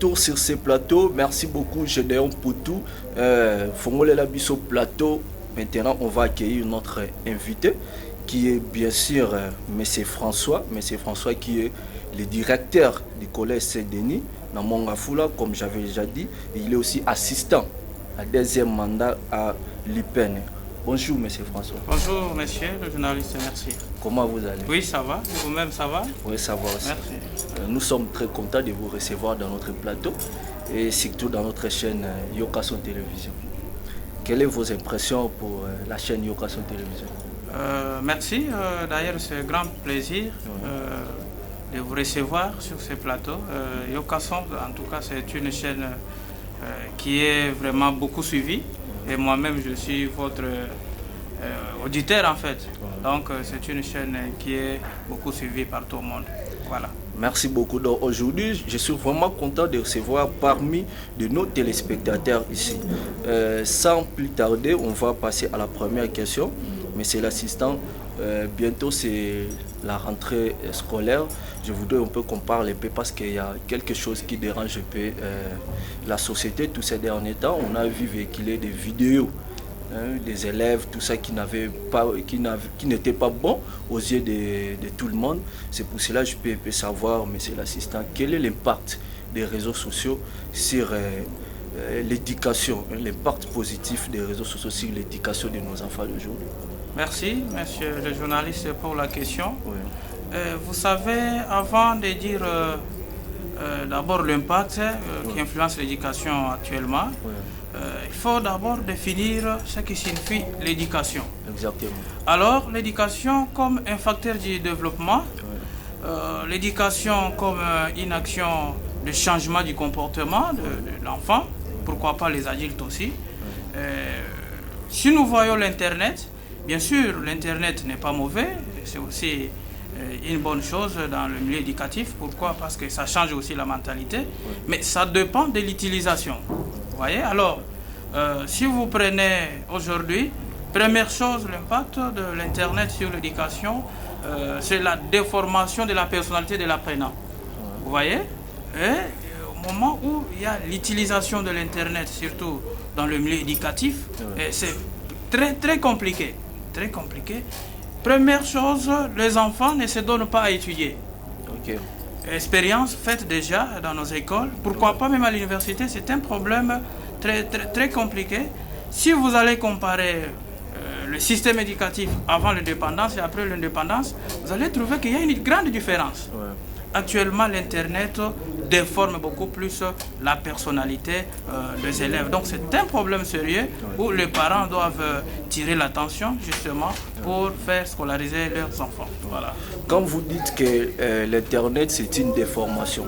Tour sur ce plateau. Merci beaucoup, Gédéon Poutou. Fongole Labisso plateau. Maintenant, on va accueillir notre invité qui est bien sûr M. François. M. François qui est le directeur du collège Saint-Denis dans Mongafula, comme j'avais déjà dit. Et il est aussi assistant à deuxième mandat à l'IPEN. Bonjour, M. François. Bonjour, monsieur le journaliste, merci. Comment vous allez? Oui, ça va. Vous-même, ça va? Oui, ça va aussi. Merci. Nous sommes très contents de vous recevoir dans notre plateau et surtout dans notre chaîne Yokason Télévision. Quelles sont vos impressions pour la chaîne Yokason Télévision? Merci. D'ailleurs, c'est un grand plaisir de vous recevoir sur ce plateau. Yokason, en tout cas, c'est une chaîne qui est vraiment beaucoup suivie. Et moi-même, je suis votre auditeur en fait. Donc, c'est une chaîne qui est beaucoup suivie par tout le monde. Voilà. Merci beaucoup. Donc, aujourd'hui, je suis vraiment content de recevoir parmi de nos téléspectateurs ici. Sans plus tarder, on va passer à la première question. Mais c'est l'assistant. Bientôt, c'est la rentrée scolaire. Je voudrais un peu qu'on parle un peu parce qu'il y a quelque chose qui dérange un peu la société tous ces derniers temps. On a vu véhiculer des vidéos des élèves, tout ça qui n'était pas bon aux yeux de tout le monde. C'est pour cela que je peux un peu savoir, monsieur l'assistant, quel est l'impact des réseaux sociaux sur l'éducation, l'impact positif des réseaux sociaux sur l'éducation de nos enfants d'aujourd'hui. Merci, monsieur le journaliste, pour la question. Oui. Vous savez, avant de dire d'abord l'impact qui influence l'éducation actuellement, Oui. Il faut d'abord définir ce qui signifie l'éducation. Exactement. Alors, l'éducation comme un facteur du développement, l'éducation comme une action de changement du comportement de l'enfant, pourquoi pas les adultes aussi. Si nous voyons l'Internet, bien sûr, l'Internet n'est pas mauvais, c'est aussi une bonne chose dans le milieu éducatif. Pourquoi? Parce que ça change aussi la mentalité, mais ça dépend de l'utilisation. Vous voyez? Alors, si vous prenez aujourd'hui, première chose, l'impact de l'Internet sur l'éducation, c'est la déformation de la personnalité de l'apprenant. Vous voyez? Et au moment où il y a l'utilisation de l'Internet, surtout dans le milieu éducatif, c'est très compliqué. Très compliqué. Première chose, les enfants ne se donnent pas à étudier. Okay. Expérience faite déjà dans nos écoles, pourquoi pas même à l'université, c'est un problème très compliqué. Si vous allez comparer le système éducatif avant l'indépendance et après l'indépendance, vous allez trouver qu'il y a une grande différence. Ouais. Actuellement, l'Internet déforme beaucoup plus la personnalité des élèves. Donc c'est un problème sérieux où les parents doivent tirer l'attention justement pour faire scolariser leurs enfants. Voilà. Quand vous dites que l'Internet c'est une déformation,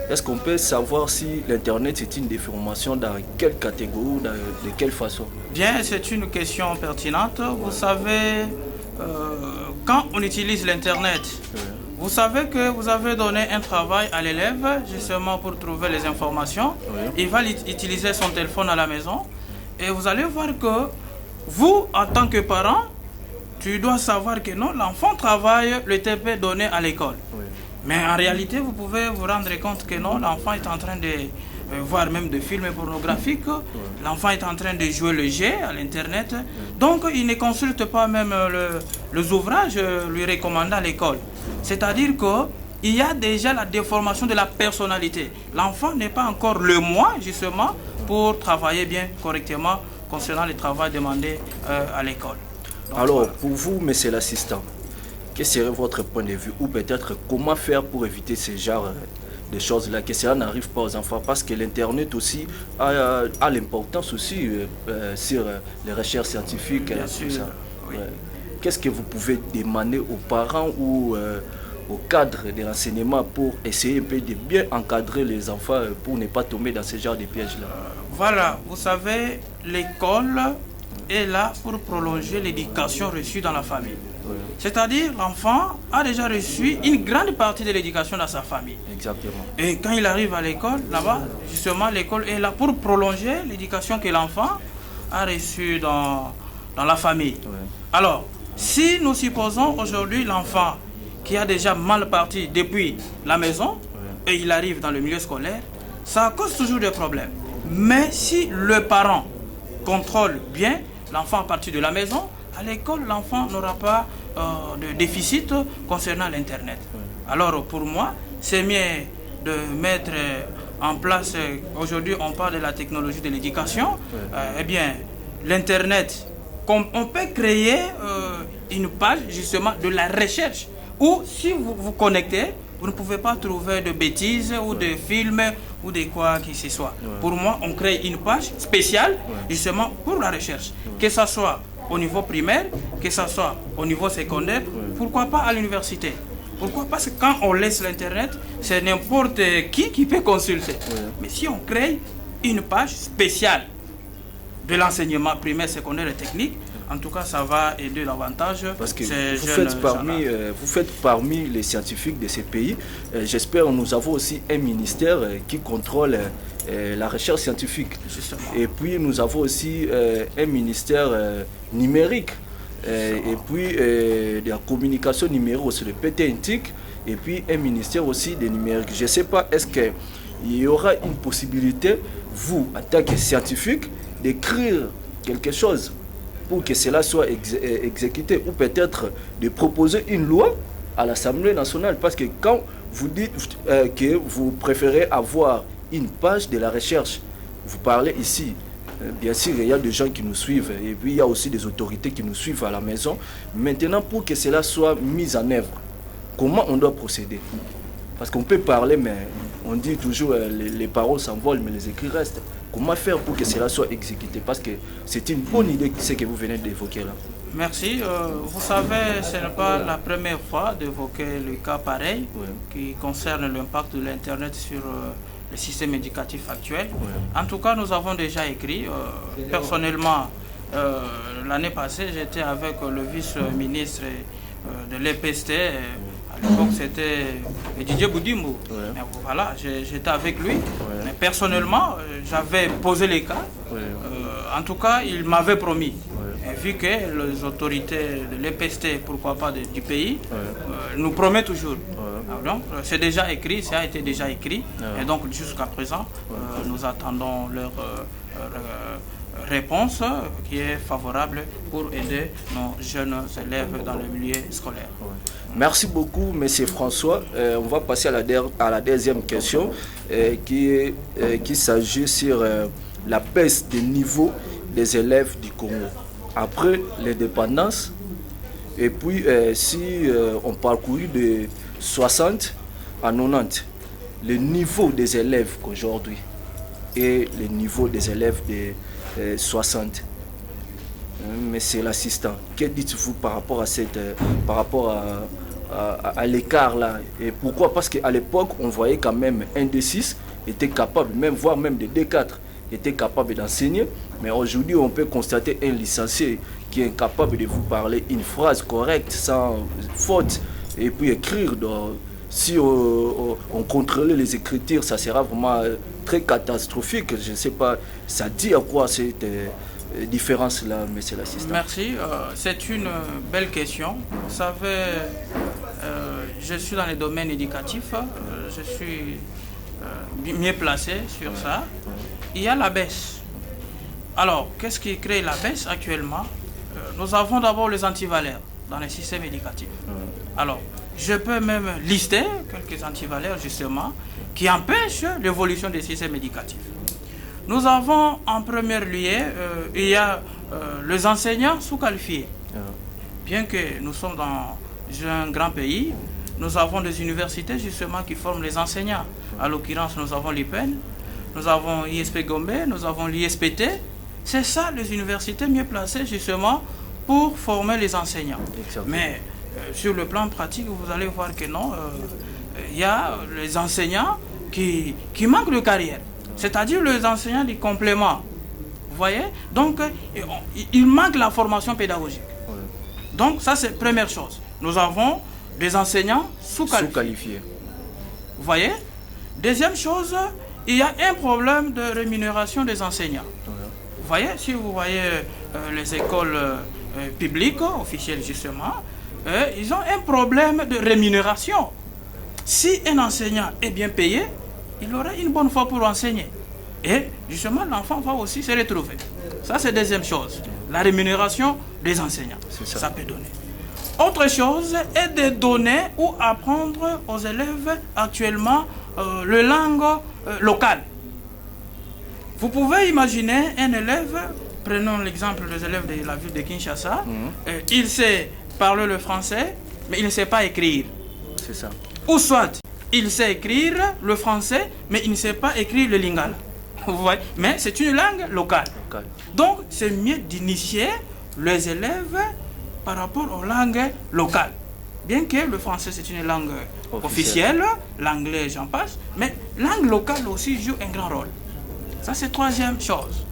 est-ce qu'on peut savoir si l'Internet c'est une déformation dans quelle catégorie, de quelle façon? Bien, c'est une question pertinente. Vous savez, quand on utilise l'Internet, vous savez que vous avez donné un travail à l'élève justement pour trouver les informations. Il va utiliser son téléphone à la maison et vous allez voir que vous, en tant que parent, tu dois savoir que non, l'enfant travaille le TP donné à l'école. Mais en réalité, vous pouvez vous rendre compte que non, l'enfant est en train de voir même des films pornographiques. L'enfant est en train de jouer le jeu à l'Internet. Donc, il ne consulte pas même les ouvrages lui recommandés à l'école. C'est-à-dire qu'il y a déjà la déformation de la personnalité. L'enfant n'est pas encore le moi, justement, pour travailler bien, correctement, concernant le travail demandé à l'école. Alors, voilà. Pour vous, monsieur l'assistant, quel serait votre point de vue ou peut-être comment faire pour éviter ce genre de choses-là, que cela n'arrive pas aux enfants? Parce que l'Internet aussi a l'importance aussi sur les recherches scientifiques. Bien tout sûr, ça. oui. Qu'est-ce que vous pouvez demander aux parents ou au cadre de l'enseignement pour essayer un peu de bien encadrer les enfants pour ne pas tomber dans ce genre de pièges-là? Voilà, vous savez, l'école est là pour prolonger l'éducation reçue dans la famille. C'est-à-dire l'enfant a déjà reçu une grande partie de l'éducation dans sa famille. Exactement. Et quand il arrive à l'école, là-bas, justement, l'école est là pour prolonger l'éducation que l'enfant a reçue dans la famille. Alors, si nous supposons aujourd'hui l'enfant qui a déjà mal parti depuis la maison et il arrive dans le milieu scolaire, ça cause toujours des problèmes. Mais si le parent contrôle bien l'enfant à partir de la maison, à l'école, l'enfant n'aura pas de déficit concernant l'Internet. Alors pour moi, c'est mieux de mettre en place, aujourd'hui on parle de la technologie de l'éducation, eh bien l'Internet, on peut créer une page justement de la recherche où si vous vous connectez, vous ne pouvez pas trouver de bêtises ou de films ou de quoi que ce soit. Pour moi, on crée une page spéciale justement pour la recherche, que ce soit au niveau primaire, que ce soit au niveau secondaire, pourquoi pas à l'université. Pourquoi? Parce que quand on laisse l'Internet, c'est n'importe qui peut consulter. Mais si on crée une page spéciale de l'enseignement primaire, secondaire et technique, en tout cas, ça va aider davantage. Parce que vous faites parmi les scientifiques de ces pays. J'espère que nous avons aussi un ministère qui contrôle la recherche scientifique. Justement. Et puis, nous avons aussi un ministère numérique. Et puis, de la communication numérique, c'est le PTNTIC. Et puis, un ministère aussi de numérique. Je ne sais pas, est-ce qu'il y aura une possibilité, vous, en tant que scientifique, d'écrire quelque chose pour que cela soit exécuté, ou peut-être de proposer une loi à l'Assemblée nationale, parce que quand vous dites que vous préférez avoir une page de la recherche, vous parlez ici, bien sûr il y a des gens qui nous suivent, et puis il y a aussi des autorités qui nous suivent à la maison. Maintenant, pour que cela soit mis en œuvre, comment on doit procéder? Parce qu'on peut parler, mais on dit toujours les paroles s'envolent, mais les écrits restent. Comment faire pour que cela soit exécuté? Parce que c'est une bonne idée, ce que vous venez d'évoquer là. Merci. Vous savez, ce n'est pas la première fois d'évoquer le cas pareil qui concerne l'impact de l'Internet sur le système éducatif actuel. En tout cas, nous avons déjà écrit. Personnellement, l'année passée, j'étais avec le vice-ministre de l'EPST. À l'époque, c'était Didier Boudimou. Mais voilà, j'étais avec lui. Mais personnellement, j'avais posé les cas. En tout cas, il m'avait promis. Et vu que les autorités de l'EPST, pourquoi pas du pays, nous promettent toujours. Donc, c'est déjà écrit, ça a été déjà écrit. Et donc, jusqu'à présent, nous attendons leur réponse qui est favorable pour aider nos jeunes élèves dans le milieu scolaire. Merci beaucoup, M. François. On va passer à la deuxième question qui s'agit sur la baisse des niveaux des élèves du Congo après l'indépendance. Et puis, si on parcourt de 60 à 90, le niveau des élèves qu'aujourd'hui et le niveau des élèves de 60. Mais c'est l'assistant. Que dites-vous par rapport à à l'écart là? Et pourquoi? Parce qu'à l'époque, on voyait quand même un D6 était capable, voire même des D4 était capable d'enseigner. Mais aujourd'hui, on peut constater un licencié qui est incapable de vous parler une phrase correcte, sans faute, et puis écrire. Si on contrôlait les écritures, ça sera vraiment très catastrophique. Je ne sais pas, ça dit à quoi cette différence-là, monsieur l'assistant? Merci, c'est une belle question. Vous savez, je suis dans le domaine éducatif, je suis mieux placé sur ça. Il y a la baisse. Alors, qu'est-ce qui crée la baisse actuellement? Nous avons d'abord les antivaleurs dans le système éducatif. Alors, je peux même lister quelques antivaleurs justement qui empêchent l'évolution des systèmes éducatifs. Nous avons en premier lieu, il y a les enseignants sous-qualifiés. Bien que nous sommes dans un grand pays, nous avons des universités justement qui forment les enseignants. À l'occurrence, nous avons l'IPEN, nous avons ISP Gombe, nous avons l'ISPT. C'est ça les universités mieux placées justement pour former les enseignants. Exactement. Mais sur le plan pratique, vous allez voir que non, il y a les enseignants qui manquent de carrière. C'est-à-dire les enseignants du complément. Vous voyez? Donc, il manque la formation pédagogique. Donc, ça, c'est la première chose. Nous avons des enseignants sous-qualifiés. Vous voyez? Deuxième chose, il y a un problème de rémunération des enseignants. Vous voyez? Si vous voyez les écoles publiques, officielles justement, ils ont un problème de rémunération. Si un enseignant est bien payé, il aurait une bonne foi pour enseigner. Et justement, l'enfant va aussi se retrouver. Ça, c'est la deuxième chose. La rémunération des enseignants. Ça peut donner. Autre chose est de donner ou apprendre aux élèves actuellement le langue locale. Vous pouvez imaginer un élève, prenons l'exemple des élèves de la ville de Kinshasa, il sait parler le français, mais il ne sait pas écrire. C'est ça. Ou soit, il sait écrire le français, mais il ne sait pas écrire le lingala. Vous voyez? Mais c'est une langue locale. Donc, c'est mieux d'initier les élèves par rapport aux langues locales. Bien que le français, c'est une langue officielle, l'anglais, j'en passe, mais langue locale aussi joue un grand rôle. Ça, c'est troisième chose.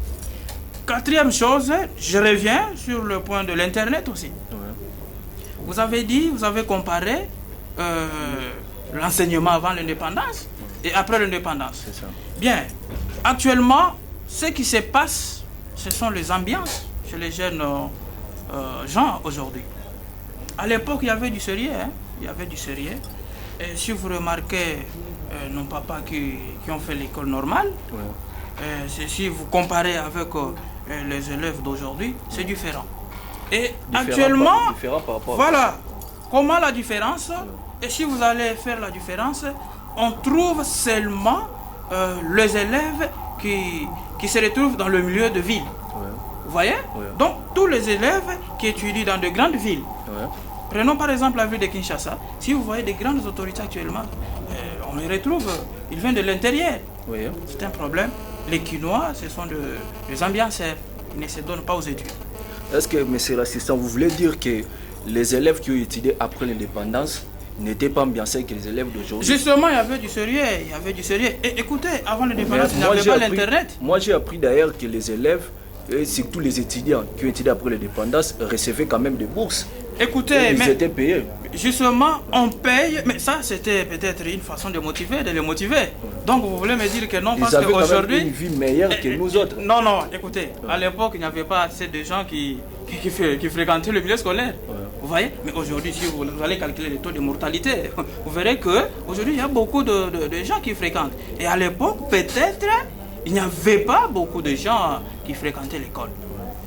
Quatrième chose, je reviens sur le point de l'Internet aussi. Vous avez dit, vous avez comparé l'enseignement avant l'indépendance et après l'indépendance. C'est ça. Bien, actuellement, ce qui se passe, ce sont les ambiances chez les jeunes gens aujourd'hui. À l'époque, il y avait du sérieux. Il y avait du sérieux. Et si vous remarquez nos papas qui ont fait l'école normale, si vous comparez avec les élèves d'aujourd'hui, c'est différent. Et actuellement, voilà, comment la différence? Et si vous allez faire la différence, on trouve seulement les élèves qui se retrouvent dans le milieu de ville. Vous voyez? Donc, tous les élèves qui étudient dans de grandes villes. Prenons par exemple la ville de Kinshasa. Si vous voyez des grandes autorités actuellement, on les retrouve, ils viennent de l'intérieur. C'est un problème. Les Quinois, ce sont des ambianceurs. Ils ne se donnent pas aux études. Est-ce que, monsieur l'assistant, vous voulez dire que les élèves qui ont étudié après l'indépendance n'étaient pas ambiancés que les élèves d'aujourd'hui? Justement, il y avait du sérieux. Il y avait du sérieux. Et écoutez, avant l'indépendance, il n'y avait pas l'Internet. Moi, j'ai appris d'ailleurs que les élèves, et surtout les étudiants qui ont étudié après l'indépendance, recevaient quand même des bourses. Écoutez, ils étaient payés. Justement, on paye, mais ça c'était peut-être une façon de motiver, de les motiver. Donc vous voulez me dire que non, parce qu'aujourd'hui... une vie meilleure que nous autres. Non, non, écoutez, à l'époque, il n'y avait pas assez de gens qui fréquentaient le milieu scolaire. Vous voyez? Mais aujourd'hui, si vous allez calculer le taux de mortalité, vous verrez qu'aujourd'hui, il y a beaucoup de gens qui fréquentent. Et à l'époque, peut-être, il n'y avait pas beaucoup de gens qui fréquentaient l'école.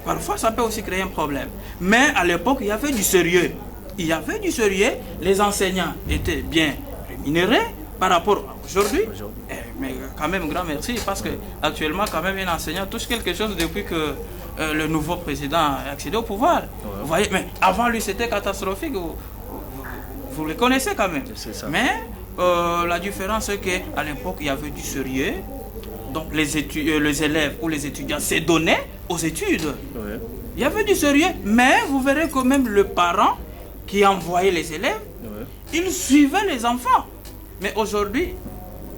Parfois, ça peut aussi créer un problème. Mais à l'époque, il y avait du sérieux. Il y avait du sérieux. Les enseignants étaient bien rémunérés par rapport à aujourd'hui. Mais quand même, grand merci, parce qu'actuellement, quand même, un enseignant touche quelque chose depuis que le nouveau président a accédé au pouvoir. Vous voyez, mais avant lui, c'était catastrophique. Vous le connaissez quand même. Ça. Mais la différence, c'est qu'à l'époque, il y avait du sérieux. Donc les élèves ou les étudiants se donnaient aux études. Il y avait du sérieux, mais vous verrez quand même le parent qui envoyait les élèves, il suivait les enfants. Mais aujourd'hui,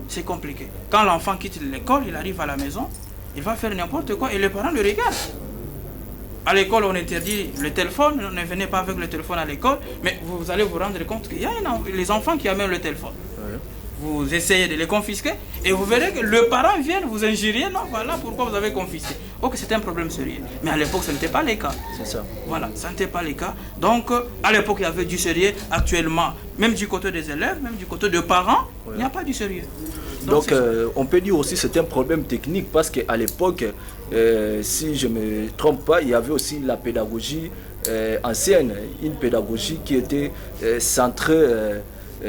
c'est compliqué. Quand l'enfant quitte l'école, il arrive à la maison, il va faire n'importe quoi et les parents le regardent. À l'école, on interdit le téléphone, ne venez pas avec le téléphone à l'école, mais vous allez vous rendre compte qu'il y a les enfants qui amènent le téléphone. Vous essayez de les confisquer et vous verrez que le parent vient vous injurier. Non, voilà pourquoi vous avez confisqué. Ok, c'est un problème sérieux. Mais à l'époque, ce n'était pas le cas. C'est ça. Voilà, ça n'était pas le cas. Donc, à l'époque, il y avait du sérieux. Actuellement, même du côté des élèves, même du côté des parents, il n'y a pas du sérieux. Donc on peut dire aussi que c'est un problème technique parce qu'à l'époque, si je ne me trompe pas, il y avait aussi la pédagogie ancienne, une pédagogie qui était centrée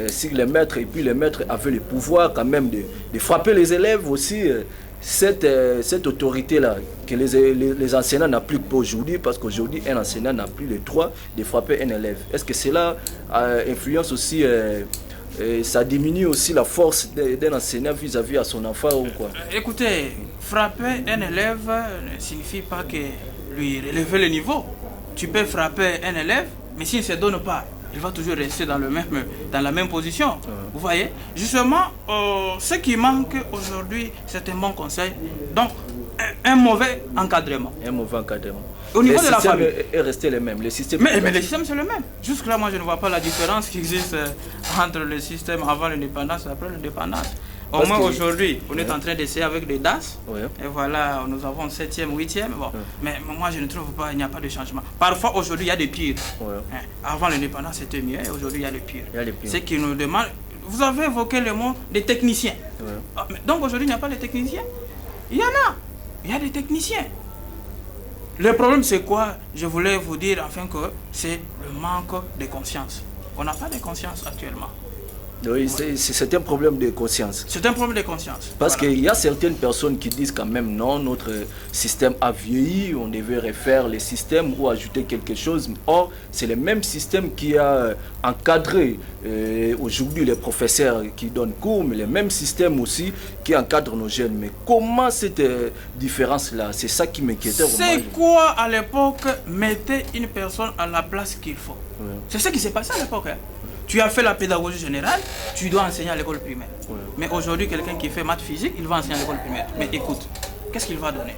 sur les maîtres, et puis les maîtres avaient le pouvoir quand même de frapper les élèves aussi. Cette autorité-là que les enseignants n'ont plus aujourd'hui, parce qu'aujourd'hui un enseignant n'a plus le droit de frapper un élève. Est-ce que cela influence aussi, ça diminue aussi la force d'un enseignant vis-à-vis à son enfant ou quoi? Écoutez, frapper un élève ne signifie pas que lui relever le niveau. Tu peux frapper un élève, mais s'il ne se donne pas, il va toujours rester dans la même position. Vous voyez? Justement, ce qui manque aujourd'hui, c'est un bon conseil. Donc, un mauvais encadrement. Un mauvais encadrement. Au niveau de la famille. Le système est resté le même. Mais le système, c'est le même. Jusque-là, moi, je ne vois pas la différence qui existe entre le système avant l'indépendance et après l'indépendance. Au moins aujourd'hui, on est en train d'essayer avec des DAS. Et voilà, nous avons 7e, 8e. Bon. Mais moi, je ne trouve pas, il n'y a pas de changement. Parfois, aujourd'hui, il y a des pires. Avant l'indépendance, c'était mieux. Et aujourd'hui, il y a des pires. Ce qui nous demande, vous avez évoqué le mot des techniciens. Donc aujourd'hui, il n'y a pas de techniciens. Il y en a. Il y a des techniciens. Le problème, c'est quoi? Je voulais vous dire, enfin, que c'est le manque de conscience. On n'a pas de conscience actuellement. Oui, c'est un problème de conscience. C'est un problème de conscience. Parce qu'il y a certaines personnes qui disent quand même non, notre système a vieilli, on devait refaire les systèmes ou ajouter quelque chose. Or, c'est le même système qui a encadré aujourd'hui les professeurs qui donnent cours, mais le même système aussi qui encadre nos jeunes. Mais comment cette différence-là? C'est ça qui m'inquiétait. C'est quoi à l'époque mettait une personne à la place qu'il faut? C'est ce qui s'est passé à l'époque. Tu as fait la pédagogie générale, tu dois enseigner à l'école primaire. Mais aujourd'hui, quelqu'un qui fait maths physique, il va enseigner à l'école primaire. Mais écoute, qu'est-ce qu'il va donner?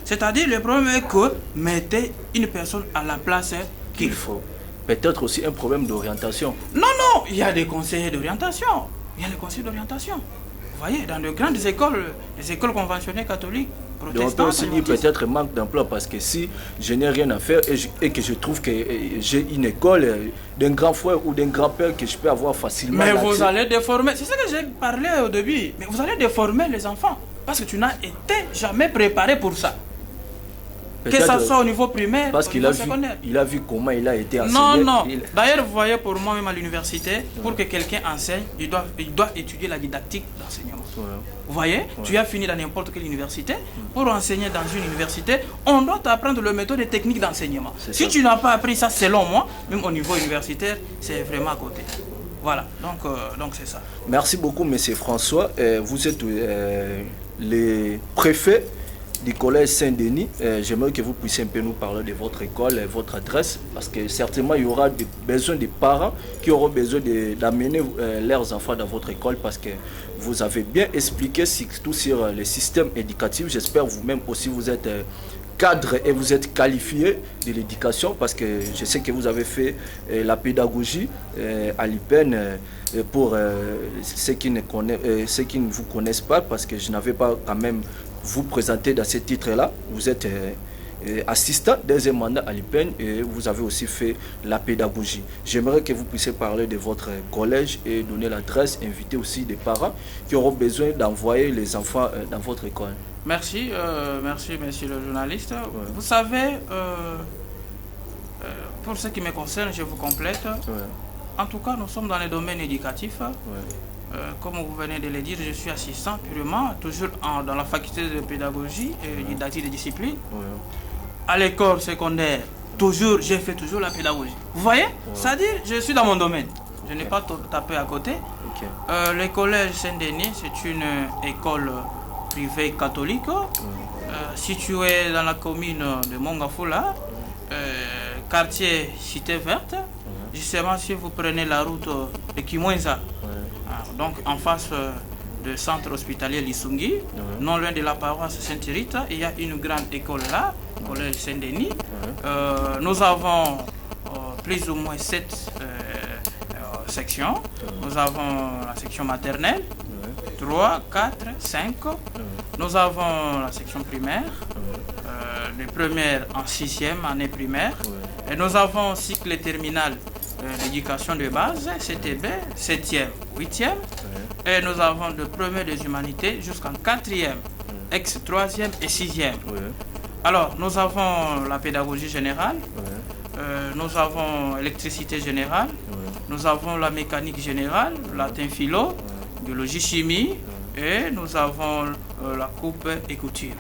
C'est-à-dire, le problème est que mettez une personne à la place qu'il faut. Peut-être aussi un problème d'orientation. Non, il y a des conseillers d'orientation. Il y a des conseillers d'orientation. Vous voyez, dans de grandes écoles, les écoles conventionnelles catholiques, donc on peut aussi dire peut-être manque d'emploi, parce que si je n'ai rien à faire et que je trouve que j'ai une école d'un grand frère ou d'un grand-père que je peux avoir facilement. Mais vous allez déformer, c'est ce que j'ai parlé au début, mais vous allez déformer les enfants parce que tu n'as été jamais préparé pour ça. Que ça soit au niveau primaire, parce qu'il a vu comment il a été enseigné. Non. D'ailleurs, vous voyez, pour moi même à l'université, pour que quelqu'un enseigne, il doit étudier la didactique d'enseignement. Vous voyez, tu as fini dans n'importe quelle université. Pour enseigner dans une université, on doit apprendre le méthode et technique d'enseignement. Si tu n'as pas appris ça, selon moi, même au niveau universitaire, c'est vraiment à côté. Voilà, donc c'est ça. Merci beaucoup, monsieur François. Vous êtes le préfet du collège Saint-Denis. J'aimerais que vous puissiez un peu nous parler de votre école et votre adresse, parce que certainement il y aura besoin des parents qui auront besoin d'amener leurs enfants dans votre école, parce que vous avez bien expliqué surtout sur le système éducatif. J'espère vous-même aussi vous êtes cadre et vous êtes qualifié de l'éducation, parce que je sais que vous avez fait la pédagogie à l'UPEN. Pour ceux qui ne vous connaissent pas, parce que je n'avais pas quand même vous présenter dans ce titre-là. Vous êtes assistant deuxième mandat à l'UPEN et vous avez aussi fait la pédagogie. J'aimerais que vous puissiez parler de votre collège et donner l'adresse, inviter aussi des parents qui auront besoin d'envoyer les enfants dans votre école. Merci, monsieur le journaliste. Vous savez, pour ce qui me concerne, je vous complète. En tout cas, nous sommes dans le domaine éducatif. Comme vous venez de le dire, je suis assistant purement, toujours dans la faculté de pédagogie et didactique de discipline. À l'école secondaire, j'ai fait toujours la pédagogie. Vous voyez? C'est-à-dire, je suis dans mon domaine. Je n'ai pas tapé à côté. Le collège Saint-Denis, c'est une école privée catholique située dans la commune de Mongafula, quartier Cité Verte. Justement, si vous prenez la route de Kimwenza, donc en face du centre hospitalier Lissungi, non loin de la paroisse Sainte-Rite, il y a une grande école là, collège Saint-Denis. Nous avons plus ou moins 7 sections. Nous avons la section maternelle, 3, 4, 5. Nous avons la section primaire, les premières en 6e année primaire. Et nous avons un cycle terminal d'éducation de base, CTB, 7e, 8e. Et nous avons de première des humanités jusqu'en 4e, ex 3e et 6e. Alors, nous avons la pédagogie générale, nous avons l'électricité générale, nous avons la mécanique générale, latin philo, biologie chimie, et nous avons la coupe et couture.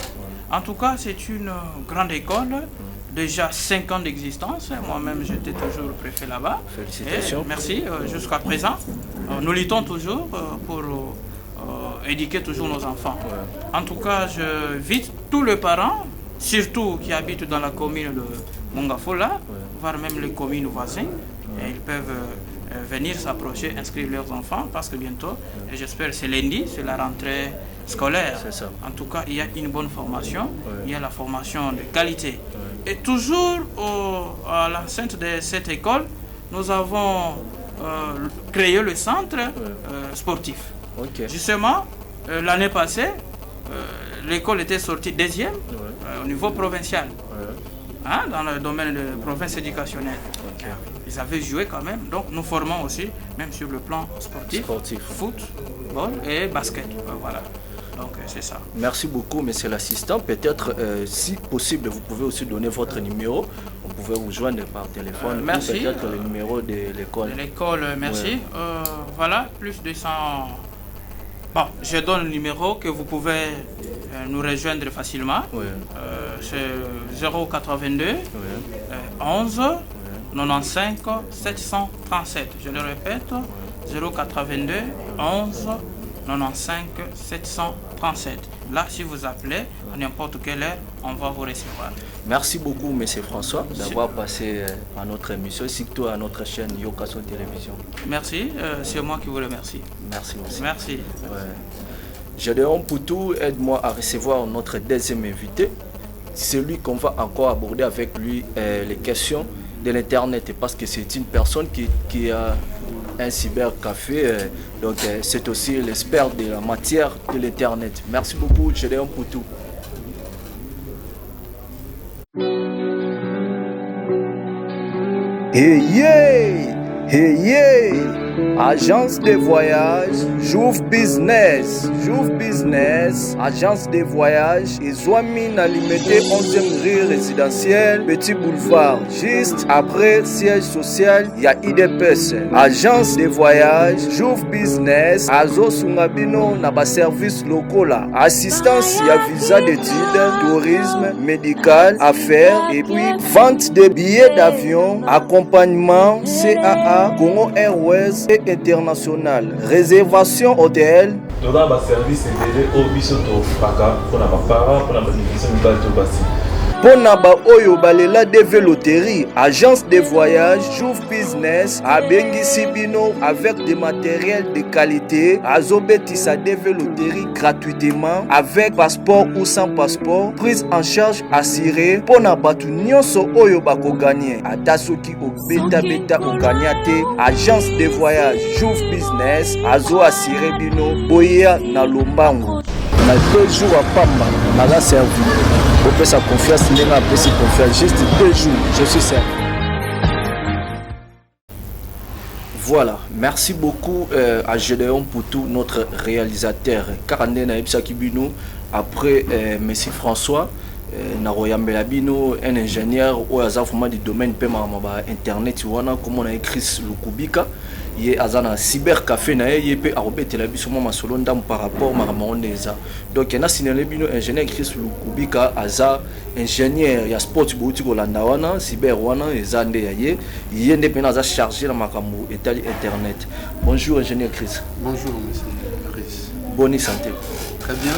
En tout cas, c'est une grande école. Déjà 5 ans d'existence, moi-même j'étais toujours préfet là-bas. Félicitations. Et merci, jusqu'à présent. Nous luttons toujours pour éduquer toujours nos enfants. En tout cas, je invite tous les parents, surtout qui habitent dans la commune de Mongafola, voire même les communes voisines, et ils peuvent venir s'approcher, inscrire leurs enfants, parce que bientôt, et j'espère c'est lundi, c'est la rentrée scolaire. En tout cas, il y a une bonne formation, il y a la formation de qualité. Et toujours à l'enceinte de cette école, nous avons créé le centre sportif. Justement, l'année passée, l'école était sortie 2e au niveau provincial. hein, dans le domaine de province éducationnelle. Ok. Ils avaient joué quand même, donc nous formons aussi, même sur le plan sportif. Football et basket. Voilà. Donc c'est ça. Merci beaucoup, monsieur l'assistant. Peut-être, si possible, vous pouvez aussi donner votre numéro. On pouvait vous joindre par téléphone. Merci. Peut-être le numéro de l'école. De l'école, merci. Ouais. Voilà, plus de 100. Bon, je donne le numéro que vous pouvez nous rejoindre facilement. Ouais. C'est 082 Ouais. 11 95 737. Je le répète, 082 11 95 737. Là, si vous appelez à n'importe quelle heure, on va vous recevoir. Merci beaucoup, monsieur François, d'avoir passé à notre émission, surtout à notre chaîne Yokaso Télévision. Merci, c'est moi qui vous remercie. Merci aussi. Merci. Ouais. Gédéon Poutou, aide-moi à recevoir notre deuxième invité. C'est lui qu'on va encore aborder avec lui les questions de l'Internet, parce que c'est une personne qui a un cybercafé, donc c'est aussi l'expert de la matière de l'Internet. Merci beaucoup, Gédéon Poutou. Hey yeah! Hey yeah! Agence de voyage, Jouve Business, agence de voyage, Izouamine Alimete 11e rue résidentielle, Petit Boulevard, juste après siège social, il y a IDPS. Agence de voyage, Jouve Business, Azo Sungabino, Naba service locaux là, assistance, il y a visa d'études, tourisme, médical, affaires, et puis vente de billets d'avion, accompagnement, CAA, Congo Airways et international, réservation hôtel. Dans un service intérêt au bisoto faka pour la para pour la bénéfice de basi. Pona ba oyo balela de loterie, agence de voyage, Jouve Business, abengi sibino avec des matériels de qualité, azobetisa de loterie gratuitement avec passeport ou sans passeport, prise en charge assurée. Pona batu nyonso oyo bako gagner, ata soki o beta o gagnate, agence de voyage, Jouve Business, azo assuré bino boya na lombango. Na 2 jours à Pamba, na la servi. On peut sa confiance, on a apprécié confiance. Juste 2 jours, je suis servi. Voilà, merci beaucoup à Gédéon Poutou, notre réalisateur. Karandé na Ipsa Kibino, après Messi François, Naroyambela Bino, un ingénieur au hasard du domaine paiement internet, comme on a écrit Lukubika. Il azana cybercafé na ye pe arobete la biso mama solo ndam par rapport maramondeza donc na sinele bino ingénieur Chris Lukubika aza ingénieur ya sport bouti ko landa wana cyber wana ezande ya ye nde pena aza chargé na makambo etali internet. Bonjour ingénieur Chris. Bonjour monsieur Chris. Bonne santé. Très bien.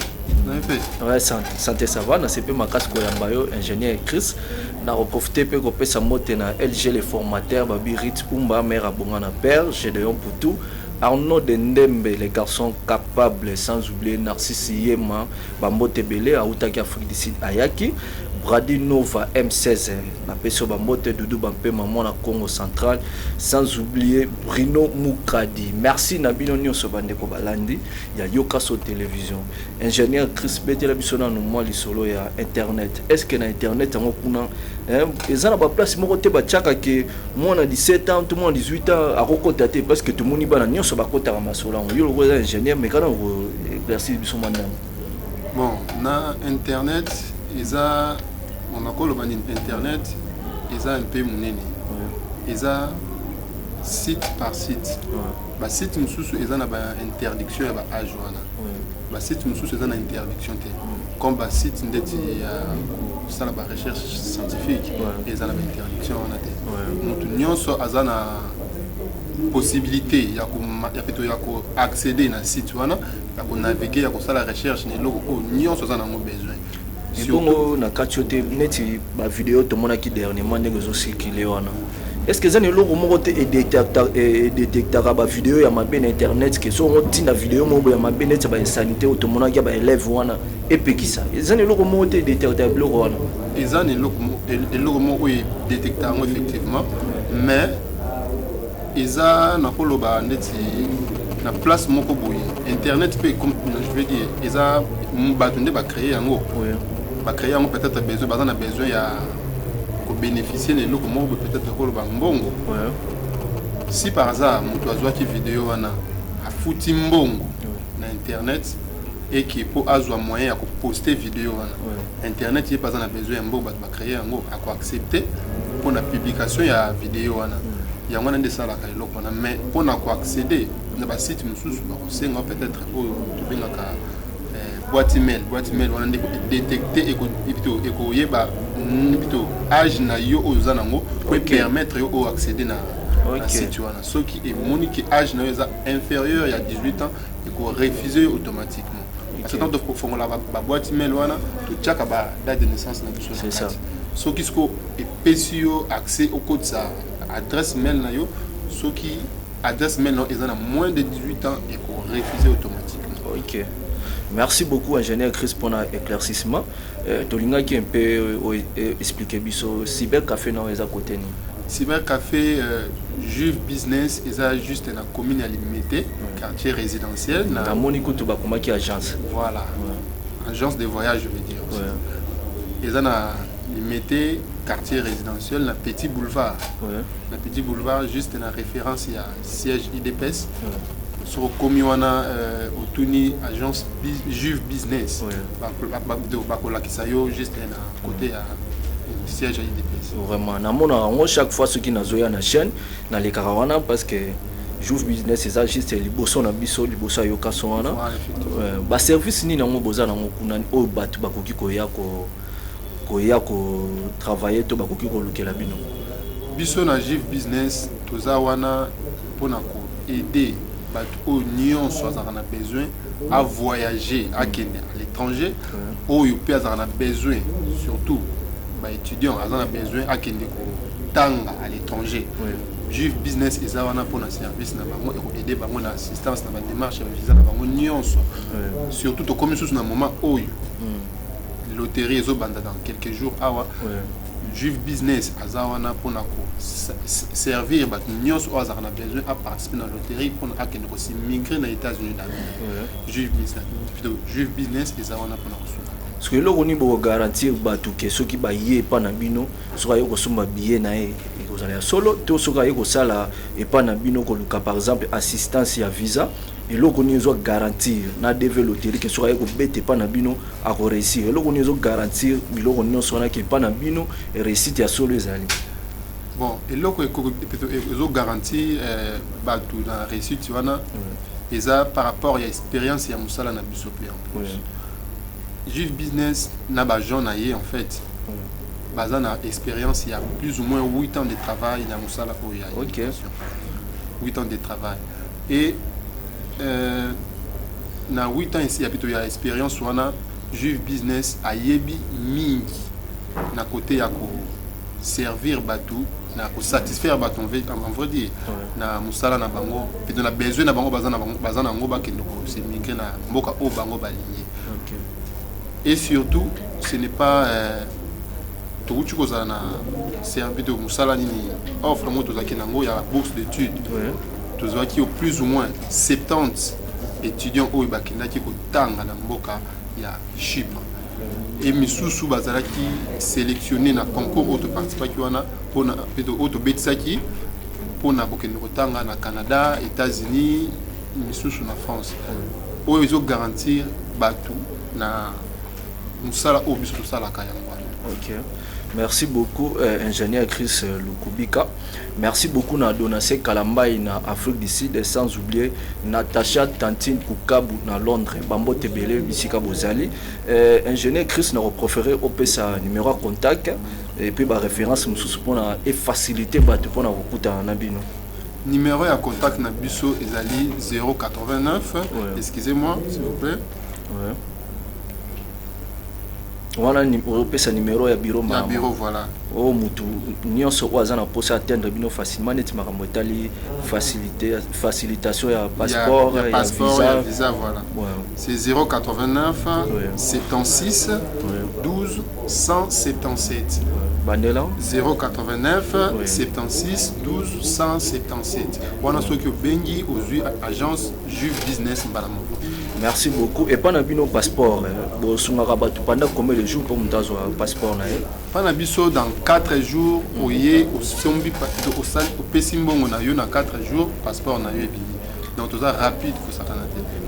Ouais, santé ça va, na CP Makas Koyambayo, ingénieur Chris. Na profité pe ko pesa mote na LG les formateurs Babirit Umba mère abonga na père, Gédéon Poutou, Arnaud de Ndembe les garçons capables sans oublier Narcisse Yema, Bambote Belé à Outaki Afrique du Sud Ayaki, Brady Nova M16 na peso Bambote Doudou Bampé maman na Congo central, sans oublier Bruno Moukadi. Merci Nabino Nyonso Bandeko Balandi, ya Yokaso télévision. Ingénieur Chris Betela bisona no moi li solo ya internet. Est-ce que na internet en kuna ils ont la place moko te ba tchaka que moi 17 ans, tout le monde 18 ans à rekota te parce que tout le monde ba na nyonso ba kota ma solo. Yo le ingénieur mais quand on exercice biso manam. Bon, na internet ils a on a quoi le internet ils a un peu monene. Ils a site par site. Ba site mususu ils a na ba interdiction ya ba ajoana. Ba site mususu ils a na interdiction te. Comme ba site ndeti ça la recherche scientifique et ça la interdiction on a te. Nous nyonso azana possibilité ya ko accéder na site wana ya ko naviguer ya ko sala recherche ne loko nyonso azana mo besoin. Surtout na katiote neti ba vidéo to mona ki dernièrement ndenge zo circuler wana. Est-ce que ça ne loko moko te détectera ba vidéo ya mabe na internet que so on tina vidéo moko ya mabe net ba insanité to mona ki ba élève wana epekisa. Ça ne loko moko te détectable wana. Ils ont le loko moko détectable effectivement mais ils ont na koloba neti na place moko boye internet peut comme je veux dire ils ont batunde ba créer yango. Ba créer yango peut-être besoin bazana besoin ya bénéficier de l'eau comme peut-être pour le bangbongo. Si par hasard moto azwa ki vidéo wana afuti mbongo na internet et qui pour azwa moyen à poster vidéo wana internet il pas en a besoin mbongo ba créer ngo à accepter pour la publication ya vidéo wana ya ngwana de sala ka eloko na mais pour na ko accéder na ba site mususu ba ko senga peut-être au to benga ka boîte email wana ndeko détecter eko yeba plutôt âge na yo ozana ngo pour permettre yo au accéder na site wana ce qui est monique âge na yo inférieur il y a 18 ans et ko refuser automatiquement parce que tant de fongola ba boîte email wana to chaka ba date de naissance na biso c'est ça ce qui sko epesio accès au code ça adresse mail na yo ce qui adresse mail ils ont moins de 18 ans et ko refuser automatiquement. OK. Merci beaucoup, ingénieur Chris, pour l'éclaircissement. Tolinga qui un peu expliqué biso cybercafé dans les à côté. Cybercafé Juve Business, ils ont juste une commune à limiter, quartier résidentiel. Na Monico Tobakoma qui agence. Voilà. Agence de voyage, je veux dire. Ils ont limité quartier résidentiel, le petit boulevard. Le petit boulevard, juste une référence, il y a siège IDPS. Sur Komiwana Otuni agence Juve Business bakola kisayo juste à côté à siège à IDPS. Vraiment na chaque fois ceux qui nazoya na chaîne na les karawana parce que Juve Business c'est ça juste liboso na biso liboso yo kasona ba service ni na ngo boza na ngo kuna o batu bakoki koya ko travailler to bakoki ko lokela bino biso na Juve Business toza wana pona ko aider au Nyon soit on a besoin à voyager à l'étranger ou il peut avoir besoin surtout bah étudiants on a besoin à tanga à l'étranger Juve Business et ça on a pour un service na bango et aider bango na assistance na démarche visa na bango Nyon surtout au commission na moment où loterie zo banda dans quelques jours awa Juve Business azawana pour servir bat nyos o azana besoin à participer dans la loterie pour akende ko migrer dans les États-Unis d'Amérique. Juve Business azawana pour parce que loko ni bo garantir batu ke soki ba yé pa na bino soka yo ko sumba billet na e ko zala solo to soka yo ko sala e pa na bino ko luka par exemple assistance ya visa et loko ni zo garantir na deve loterie ke soka yo ko bete pa na bino a ko réussir loko ni zo garantir biloko ni so na ke pa na bino et réussite ya solo ezali. Bon et loko zo garantir batu na réussite wana eza par rapport à expérience ya musala na biso pe en plus. Juve Business n'a pas jeune en fait. Basé na expérience, il y a plus ou moins 8 ans de travail dans Moussala Oya. OK. 8 ans de travail. Et na 8 ans ici, il y a expérience sur na Juve Business a yebi mingi na côté ya ko servir batou na ko satisfaire baton en vrai dire na Moussala na bango peut na besoin na bango bazana ngo ba kendo ko se migrer na mboka o bango ba lié. OK. Et surtout, ce n'est pas tout ce qu'on a servi de Moussala Nini offre moi tout il y a la bourse d'études. Tout ça qui au plus ou moins 70 étudiants au Bakina qui tanga na mboka il y a Chypre. Et Misusu Bazala qui sélectionné na concours auto participa qui wana pour na plutôt auto betsaki pour na bokendo tanga na Canada, États-Unis, Misusu na France. Où ils ont garantir batou na OK. Merci beaucoup ingénieur Chris Lukubika. Merci beaucoup na Donacé Kalambai na Afrique du Sud et sans oublier Natacha Tantine Kukabu na Londres Bambo Tebele Bisika Bozali. Ingénieur Chris n'a préféré opé sa numéro de contact et puis ba référence mususu pona et faciliter bato pona kokuta na bino. Numéro de contact na biso ezali 089 excusez-moi s'il vous plaît. Voilà le numéro ya bureau ma bureau voilà oh mutu nyonso oazana posa atteindre bino facilement net makambo etali facilitation ya passeport ya visa voilà c'est 089 76 12 177 bandela 089 76 12 177 wana soki obengi ozwi agence Juve Business mbala moko Merci beaucoup. Et pendant bino passeport, pendant combien de jours pour monter un passeport? Pendant biso dans 4 jours, au sombi au sal au Pessimbongo na yo na 4 jours, passeport na yo. Donc tout ça rapide pour ça.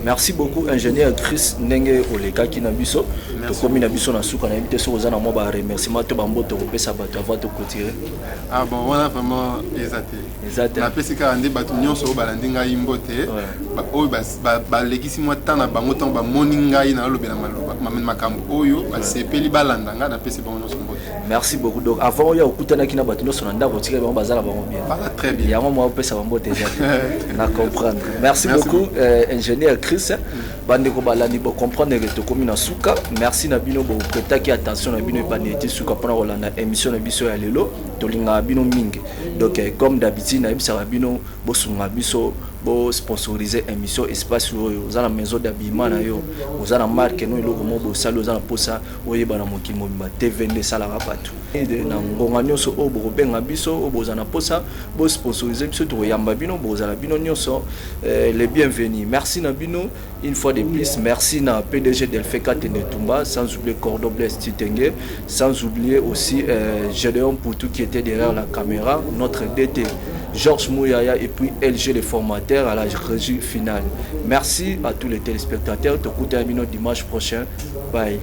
Merci beaucoup ingénieur Chris Ndenge Oleka qui na biso. To komi na biso na suka na invité sur ozana mo ba remerciement to bambo to pesa bato avant de clôturer. Ah bon, on a vraiment exaté. La pesika ande bato nyonso balandinga imbote. Oyo ba legisi mo tana bango ton ba moninga ina lobela maloba. Mamen makambo oyo ba sepeli balandanga na pesi bango nyonso mbote. Merci beaucoup. Donc avant ya okutana kina bato nyonso na ndako tika bango bazala bango bien. Voilà très bien. Ya mo pesa bango déjà. Na comprendre. Merci beaucoup ingénieur Chris. Bande ko balani bo comprendre que to komi na suka. Merci na bino bo prêtaki attention na bino ba neti suka pona rolanda émission na biso ya lelo to linga bino mingi. Donc comme d'habitude na bisa bino bo sunga biso bo sponsoriser émission espace oyo za na maison d'habillement na yo za na marque no eloko mo bo salo za na posa oyeba na mokimo ba TV2 sala rapatu na ngonga nyonso o bo benga biso o bo za na posa bo sponsoriser biso to yamba bino bo za la bino nyonso les bienvenus. Merci na bino une fois de plus. Merci na PDG Delfeka Tenetumba, sans oublier Cordon Blaise Titenge, sans oublier aussi Gédéon Poutou qui était derrière la caméra, notre DT Georges Mouyaya et puis LG les formateurs à la régie finale. Merci à tous les téléspectateurs. Te écoutez à dimanche prochain. Bye.